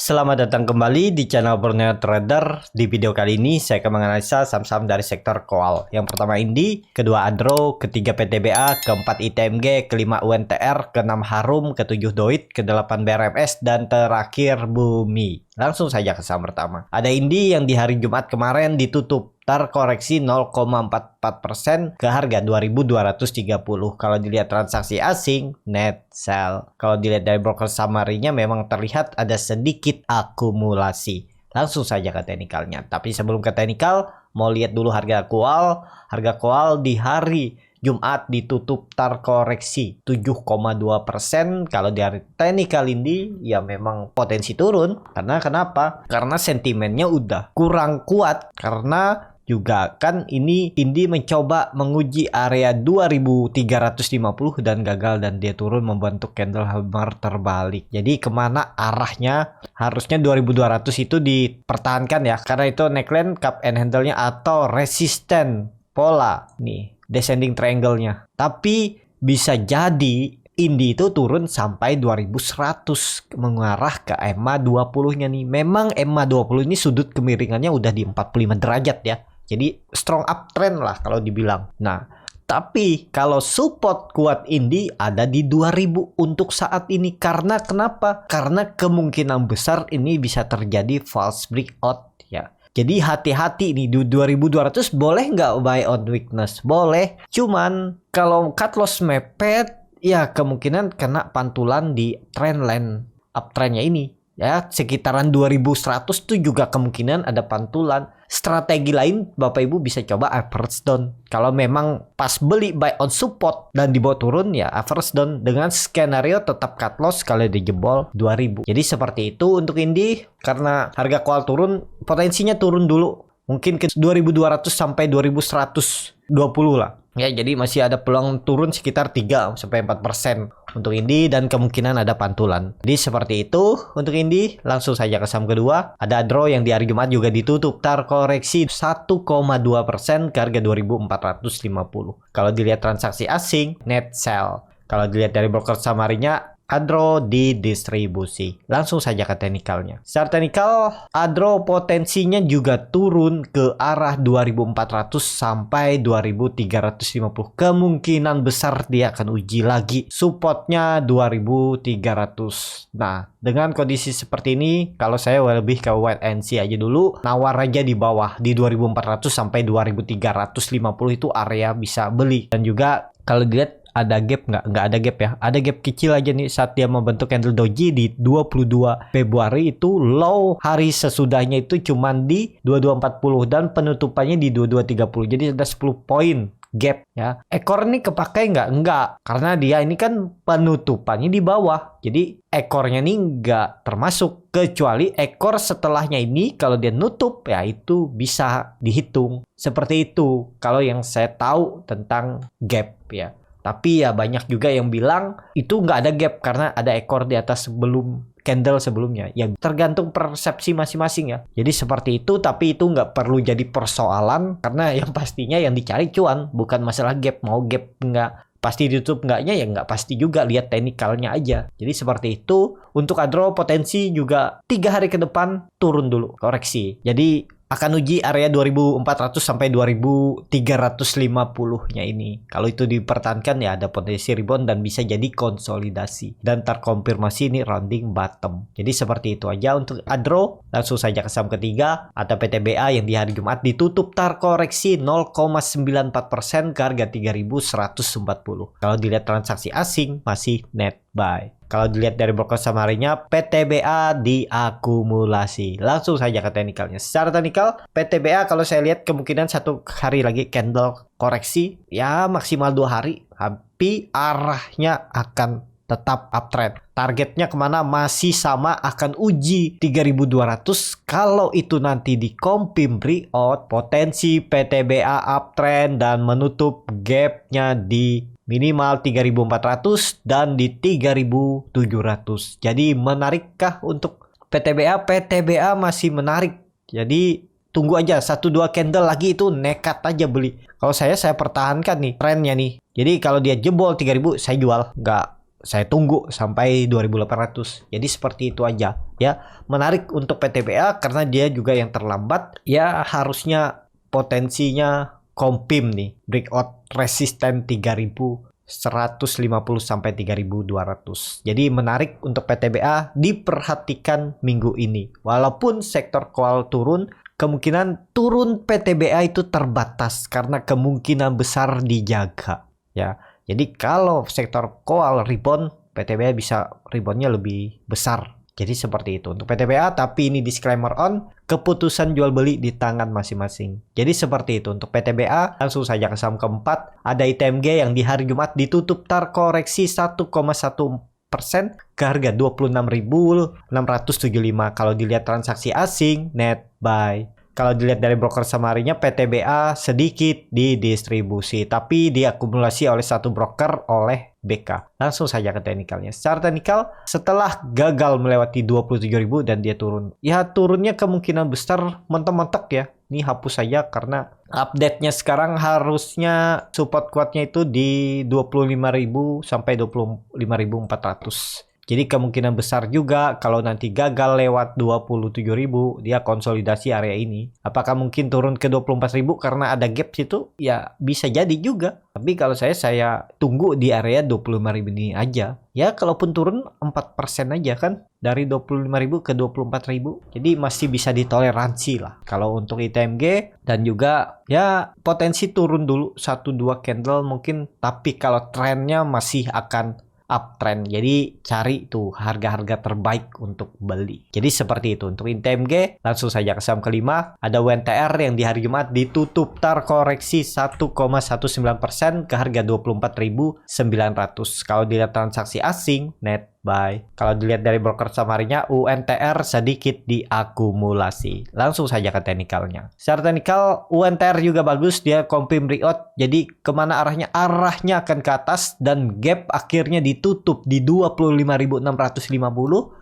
Selamat datang kembali di channel Borneo Trader. Di video kali ini saya akan menganalisa saham-saham dari sektor keuangan. Yang pertama Indi, kedua Adro, ketiga PTBA, keempat ITMG, kelima UNTR, keenam Harum, ketujuh Doit, kedelapan BRMS, dan terakhir Bumi. Langsung saja ke saham pertama. Ada Indi yang di hari Jumat kemarin ditutup terkoreksi 0,44% ke harga 2230. Kalau dilihat transaksi asing, net sell. Kalau dilihat dari broker summary-nya memang terlihat ada sedikit akumulasi. Langsung saja ke teknikalnya. Tapi sebelum ke teknikal, mau lihat dulu harga kual. Harga kual di hari Jumat ditutup terkoreksi 7,2%. Kalau di hari teknikal ini ya memang potensi turun. Karena kenapa? Karena sentimennya udah kurang kuat. Karena juga kan ini Indi mencoba menguji area 2350 dan gagal dan dia turun membentuk candle hammer terbalik. Jadi kemana arahnya? Harusnya 2200 itu dipertahankan ya. Karena itu neckline, cup and handle-nya atau resisten pola nih. Descending triangle-nya. Tapi bisa jadi Indi itu turun sampai 2100 mengarah ke EMA 20-nya nih. Memang EMA 20 ini sudut kemiringannya udah di 45 derajat ya. Jadi strong uptrend lah kalau dibilang. Nah, tapi kalau support kuat Indi ada di 2000 untuk saat ini. Karena kenapa? Karena kemungkinan besar ini bisa terjadi false breakout ya. Jadi hati-hati nih, di 2200 boleh nggak buy on weakness? Boleh. Cuman kalau cut loss mepet, ya kemungkinan kena pantulan di trendline uptrendnya ini. Ya, sekitaran 2100 tuh juga kemungkinan ada pantulan. Strategi lain Bapak Ibu bisa coba average down. Kalau memang pas beli buy on support dan dibawa turun ya average down dengan skenario tetap cut loss kalau dijebol 2000. Jadi seperti itu untuk Indi. Karena harga kual turun, potensinya turun dulu. Mungkin ke 2200 sampai 2120 lah. Ya, jadi masih ada peluang turun sekitar 3-4% untuk Indi dan kemungkinan ada pantulan. Jadi seperti itu untuk Indi. Langsung saja ke saham kedua. Ada Adro yang di hari Jumat juga ditutup terkoreksi 1,2% ke harga 2450. Kalau dilihat transaksi asing, net sell. Kalau dilihat dari broker summary-nya, Adro didistribusi. Langsung saja ke teknikalnya. Secara teknikal, Adro potensinya juga turun ke arah 2400 sampai 2350. Kemungkinan besar dia akan uji lagi supportnya 2300. Nah, dengan kondisi seperti ini, kalau saya lebih ke wait and see aja dulu. Nawar aja di bawah di 2400 sampai 2350 itu area bisa beli. Dan juga kalau dilihat ada gap nggak ada gap ya, ada gap kecil aja nih saat dia membentuk candle doji di 22 Februari itu low hari sesudahnya itu cuman di 2240 dan penutupannya di 2230, jadi ada 10 poin gap ya. Ekor ini kepakai enggak, karena dia ini kan penutupannya di bawah, jadi ekornya ini nggak termasuk, kecuali ekor setelahnya ini kalau dia nutup ya itu bisa dihitung. Seperti itu kalau yang saya tahu tentang gap ya. Tapi ya banyak juga yang bilang itu nggak ada gap karena ada ekor di atas sebelum candle sebelumnya. Ya tergantung persepsi masing-masing ya. Jadi seperti itu, tapi itu nggak perlu jadi persoalan karena yang pastinya yang dicari cuan, bukan masalah gap. Mau gap nggak pasti ditutup nggaknya ya nggak pasti juga, lihat teknikalnya aja. Jadi seperti itu. Untuk Adro potensi juga 3 hari ke depan turun dulu, koreksi. Jadi akan uji area 2400 sampai 2350-nya ini. Kalau itu dipertahankan ya ada potensi rebound dan bisa jadi konsolidasi. Dan terkonfirmasi ini rounding bottom. Jadi seperti itu aja untuk Adro. Langsung saja ke saham ketiga. Ada PTBA yang di hari Jumat ditutup terkoreksi 0,94% ke harga 3140. Kalau dilihat transaksi asing masih net buy. Kalau dilihat dari broker summary-nya, PTBA diakumulasi. Langsung saja ke teknikalnya. Secara teknikal, PTBA kalau saya lihat kemungkinan 1 hari lagi candle koreksi. Ya maksimal 2 hari. Tapi arahnya akan tetap uptrend. Targetnya kemana? Masih sama, akan uji 3200. Kalau itu nanti dikonfirm breakout, potensi PTBA uptrend dan menutup gapnya di minimal 3400 dan di 3700. Jadi menarikkah untuk PTBA? PTBA masih menarik. Jadi tunggu aja 1-2 candle lagi itu nekat aja beli. Kalau saya pertahankan nih trennya nih. Jadi kalau dia jebol 3000 saya jual. Nggak, saya tunggu sampai 2800. Jadi seperti itu aja. ya. Menarik untuk PTBA karena dia juga yang terlambat. Ya harusnya potensinya kompim nih, breakout resisten 3.150 sampai 3.200. Jadi menarik untuk PTBA diperhatikan minggu ini. Walaupun sektor koal turun, kemungkinan turun PTBA itu terbatas karena kemungkinan besar dijaga ya. Jadi kalau sektor koal rebound, PTBA bisa reboundnya lebih besar. Jadi seperti itu untuk PTBA, tapi ini disclaimer on, keputusan jual beli di tangan masing-masing. Jadi seperti itu untuk PTBA. Langsung saja ke saham keempat, ada ITMG yang di hari Jumat ditutup terkoreksi 1,1% ke harga 26.675. Kalau dilihat transaksi asing, net buy. Kalau dilihat dari broker samarinya, PTBA sedikit didistribusi, tapi diakumulasi oleh satu broker oleh BK. Langsung saja ke teknikalnya. Secara teknikal, setelah gagal melewati 27.000 dan dia turun. Ya turunnya kemungkinan besar mentok-mentok ya. Ini hapus saja karena update-nya sekarang harusnya support kuatnya itu di 25.000 sampai 25.400. Jadi kemungkinan besar juga kalau nanti gagal lewat 27.000, dia konsolidasi area ini. Apakah mungkin turun ke 24.000 karena ada gap situ? Ya bisa jadi juga. Tapi kalau saya tunggu di area 25.000 ini aja. Ya kalaupun turun 4% aja kan. Dari 25.000 ke 24.000. Jadi masih bisa ditoleransi lah. Kalau untuk ITMG dan juga ya potensi turun dulu 1-2 candle mungkin. Tapi kalau trennya masih akan uptrend. Jadi cari tuh harga-harga terbaik untuk beli. Jadi seperti itu untuk ITMG. Langsung saja ke saham kelima. Ada WNTR yang di hari Jumat ditutup terkoreksi 1,19% ke harga 24.900. Kalau dilihat transaksi asing, net buy. Kalau dilihat dari broker samarinya, UNTR sedikit diakumulasi. Langsung saja ke teknikalnya. Secara teknikal, UNTR juga bagus. Dia confirm breakout. Jadi kemana arahnya? Arahnya akan ke atas dan gap akhirnya ditutup di 25.650.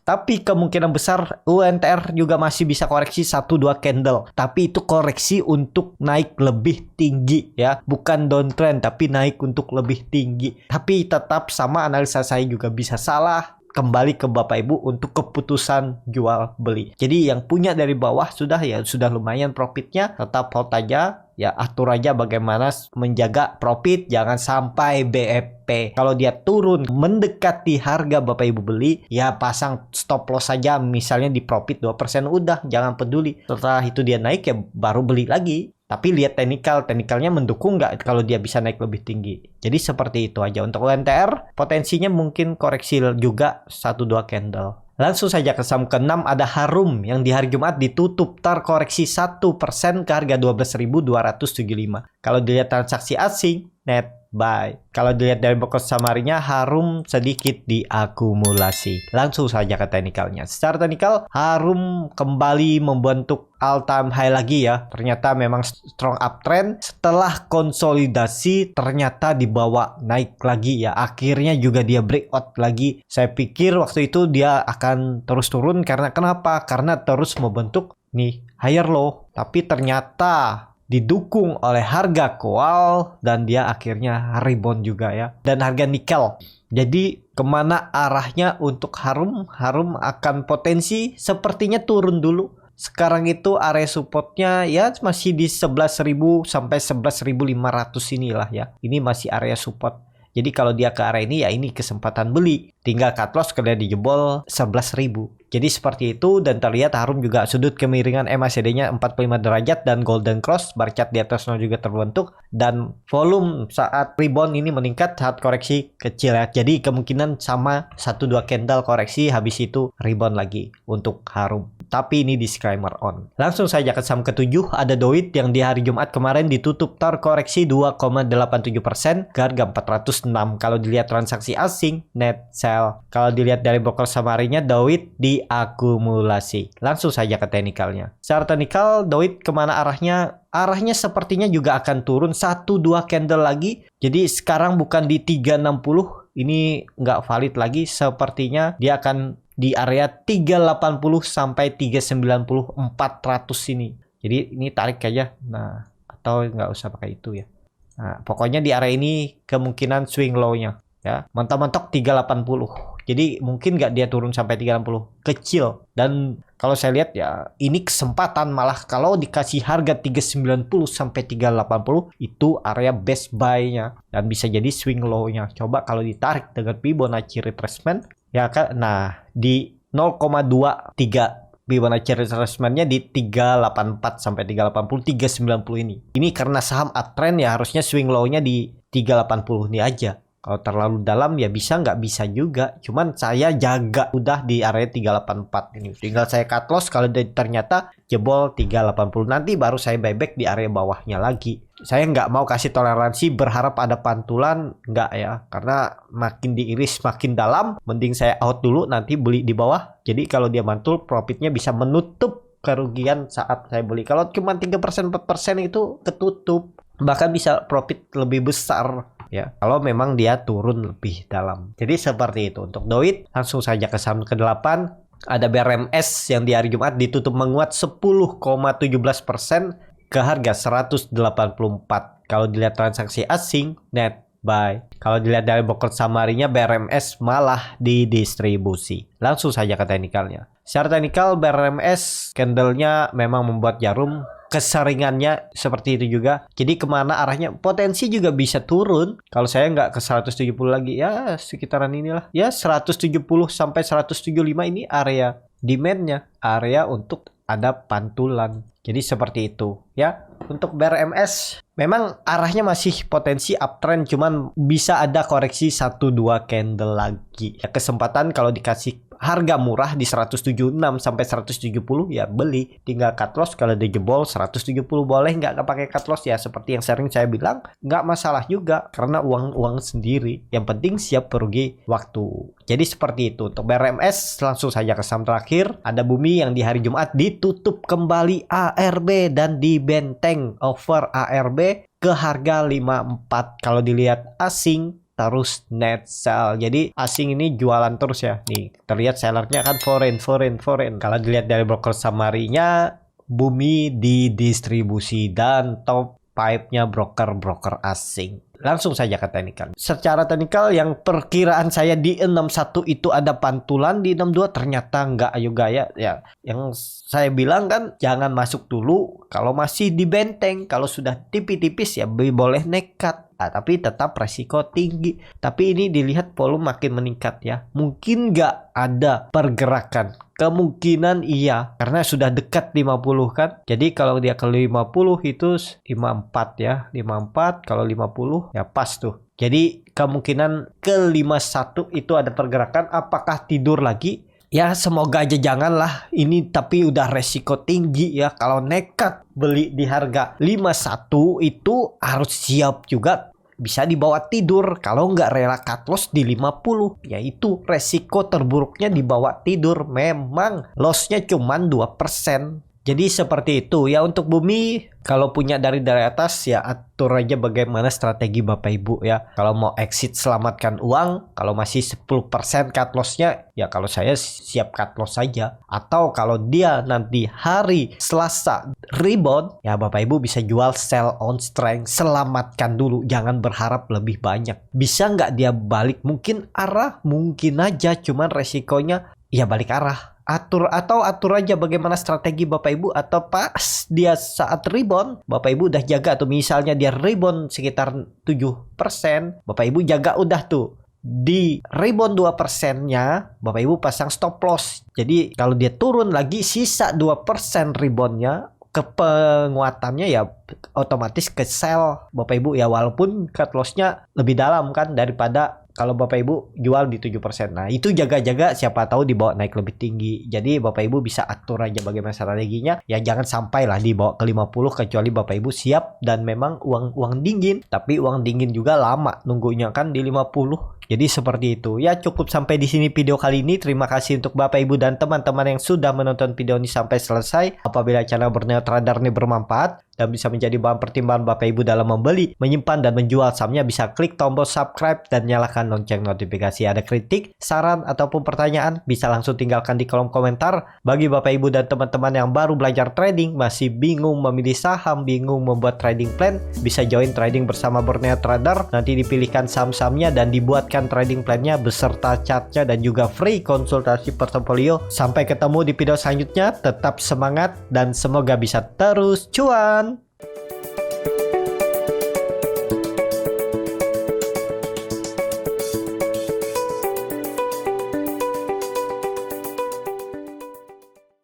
Tapi kemungkinan besar UNTR juga masih bisa koreksi 1-2 candle. Tapi itu koreksi untuk naik lebih tinggi ya. Bukan downtrend tapi naik untuk lebih tinggi. Tapi tetap sama analisa saya juga bisa salah. Kembali ke Bapak Ibu untuk keputusan jual beli. Jadi yang punya dari bawah sudah lumayan profitnya, tetap hold aja. Ya atur aja bagaimana menjaga profit, jangan sampai BEP. Kalau dia turun mendekati harga Bapak Ibu beli, ya pasang stop loss saja misalnya di profit 2%, udah jangan peduli. Setelah itu dia naik ya baru beli lagi. Tapi lihat teknikalnya mendukung nggak kalau dia bisa naik lebih tinggi. Jadi seperti itu aja. Untuk UNTR potensinya mungkin koreksi juga 1-2 candle. Langsung saja ke saham ke-6 ada Harum yang di hari Jumat ditutup terkoreksi 1% ke harga 12.275. Kalau dilihat transaksi asing, net buy. Kalau dilihat dari broker samarinya, Harum sedikit diakumulasi. Langsung saja ke teknikalnya. Secara teknikal, Harum kembali membentuk all time high lagi ya. Ternyata memang strong uptrend. Setelah konsolidasi, ternyata dibawa naik lagi ya. Akhirnya juga dia breakout lagi. Saya pikir waktu itu dia akan terus turun karena kenapa? Karena terus membentuk nih higher low. Tapi ternyata didukung oleh harga koal dan dia akhirnya rebound juga ya. Dan harga nikel. Jadi kemana arahnya untuk Harum? Harum akan potensi sepertinya turun dulu. Sekarang itu area supportnya ya masih di 11.000 sampai 11.500 inilah ya. Ini masih area support. Jadi kalau dia ke area ini ya ini kesempatan beli. Tinggal cut loss kalau dijebol 11.000. Jadi seperti itu dan terlihat Harum juga sudut kemiringan MACD-nya 45 derajat dan golden cross bar chart di atasnya juga terbentuk dan volume saat rebound ini meningkat saat koreksi kecil ya. Jadi kemungkinan sama 1-2 candle koreksi habis itu rebound lagi untuk Harum. Tapi ini disclaimer on. Langsung saja ke saham ke-7 ada Doit yang di hari Jumat kemarin ditutup terkoreksi 2,87% ke harga 406. Kalau dilihat transaksi asing net sell. Kalau dilihat dari broker samarinya Doit diakumulasi. Langsung saja ke teknikalnya. Secara teknikal Doit kemana arahnya? Arahnya sepertinya juga akan turun 1-2 candle lagi. Jadi sekarang bukan di 360. Ini nggak valid lagi. Sepertinya dia akan di area 380 sampai 390 400 ini. Jadi ini tarik aja. Nah, atau nggak usah pakai itu ya. Nah, pokoknya di area ini kemungkinan swing low-nya ya. Mentok-mentok 380. Jadi mungkin nggak dia turun sampai 360, kecil. Dan kalau saya lihat ya ini kesempatan, malah kalau dikasih harga 390 sampai 380 itu area best buy-nya dan bisa jadi swing low-nya. Coba kalau ditarik dengan Fibonacci retracement ya kan, nah di 0,23 Fibonacci retracement-nya di 384 sampai 380, 390 ini. Ini karena saham uptrend ya harusnya swing low-nya di 380 ini aja. Kalau terlalu dalam ya bisa nggak bisa juga. Cuman saya jaga udah di area 384 ini. Tinggal saya cut loss kalau ternyata jebol 380. Nanti baru saya buyback di area bawahnya lagi. Saya nggak mau kasih toleransi berharap ada pantulan. Nggak ya. Karena makin diiris makin dalam. Mending saya out dulu nanti beli di bawah. Jadi kalau dia mantul profitnya bisa menutup kerugian saat saya beli. Kalau cuma 3% 4% itu ketutup. Bahkan bisa profit lebih besar. Ya, kalau memang dia turun lebih dalam. Jadi seperti itu. Untuk Doit, langsung saja ke saham ke-8. Ada BRMS yang di hari Jumat ditutup menguat 10,17% ke harga 184. Kalau dilihat transaksi asing, net buy. Kalau dilihat dari broker summary-nya, BRMS malah didistribusi. Langsung saja ke teknikalnya. Secara teknikal, BRMS candle-nya memang membuat jarum. Keseringannya seperti itu juga. Jadi kemana arahnya? Potensi juga bisa turun. Kalau saya nggak ke 170 lagi, ya sekitaran inilah. Ya 170 sampai 175 ini area demand-nya. Area untuk ada pantulan. Jadi seperti itu ya. Untuk BRMS memang arahnya masih potensi uptrend, cuman bisa ada koreksi 1-2 candle lagi. Ya, kesempatan kalau dikasih harga murah di 176 sampai 170 ya beli, tinggal cut loss. Kalau dia jebol 170 boleh, nggak pakai cut loss ya, seperti yang sering saya bilang nggak masalah juga karena uang sendiri, yang penting siap merugi waktu. Jadi seperti itu untuk BRMS. Langsung saja ke saham terakhir, ada Bumi yang di hari Jumat ditutup kembali ARB dan dibenteng over ARB ke harga 54. Kalau dilihat asing terus net sell. Jadi asing ini jualan terus ya. Nih, terlihat sellernya kan foreign. Kalau dilihat dari broker summary-nya, Bumi didistribusi dan top 5-nya broker asing. Langsung saja ke teknikal. Secara teknikal yang perkiraan saya di 61 itu ada pantulan, di 62 ternyata nggak, ayo gaya ya. Yang saya bilang kan jangan masuk dulu kalau masih di benteng. Kalau sudah tipis-tipis ya boleh nekat. Tapi tetap resiko tinggi. Tapi ini dilihat volume makin meningkat ya. Mungkin nggak ada pergerakan. Kemungkinan iya. Karena sudah dekat 50 kan. Jadi kalau dia ke 50 itu 54 ya. 54 kalau 50 ya pas tuh. Jadi kemungkinan ke 51 itu ada pergerakan. Apakah tidur lagi? Ya semoga aja janganlah ini, tapi udah resiko tinggi ya. Kalau nekat beli di harga 51 itu harus siap juga bisa dibawa tidur. Kalau nggak rela cut loss di 50, yaitu resiko terburuknya dibawa tidur. Memang lossnya cuma 2%. Jadi seperti itu ya untuk Bumi. Kalau punya dari atas ya atur aja bagaimana strategi Bapak Ibu ya. Kalau mau exit selamatkan uang. Kalau masih 10% cut lossnya ya kalau saya siap cut loss saja. Atau kalau dia nanti hari Selasa rebound ya Bapak Ibu bisa jual sell on strength. Selamatkan dulu, jangan berharap lebih banyak. Bisa nggak dia balik? Mungkin arah, mungkin aja, cuman resikonya ya balik arah. Atur aja bagaimana strategi Bapak Ibu. Atau pas dia saat rebound Bapak Ibu udah jaga tuh, misalnya dia rebound sekitar 7%, Bapak Ibu jaga udah tuh di rebound 2%-nya Bapak Ibu pasang stop loss. Jadi kalau dia turun lagi sisa 2% reboundnya ke penguatannya ya otomatis ke sell Bapak Ibu ya, walaupun cut loss-nya lebih dalam kan daripada kalau Bapak Ibu jual di 7%. Nah itu jaga-jaga, siapa tahu dibawa naik lebih tinggi. Jadi Bapak Ibu bisa atur aja bagaimana strateginya. Ya jangan sampai lah dibawa ke 50 kecuali Bapak Ibu siap dan memang uang dingin. Tapi uang dingin juga lama nunggunya kan di 50. Jadi seperti itu. Ya cukup sampai di sini video kali ini. Terima kasih untuk Bapak Ibu dan teman-teman yang sudah menonton video ini sampai selesai. Apabila channel Berniaga Trader ini bermanfaat, dan bisa menjadi bahan pertimbangan Bapak Ibu dalam membeli, menyimpan, dan menjual sahamnya, bisa klik tombol subscribe dan nyalakan lonceng notifikasi. Ada kritik, saran, ataupun pertanyaan, bisa langsung tinggalkan di kolom komentar. Bagi Bapak Ibu dan teman-teman yang baru belajar trading, masih bingung memilih saham, bingung membuat trading plan, bisa join trading bersama Borneo Trader. Nanti dipilihkan saham-sahamnya dan dibuatkan trading plannya beserta chartnya dan juga free konsultasi portofolio. Sampai ketemu di video selanjutnya, tetap semangat dan semoga bisa terus cuan.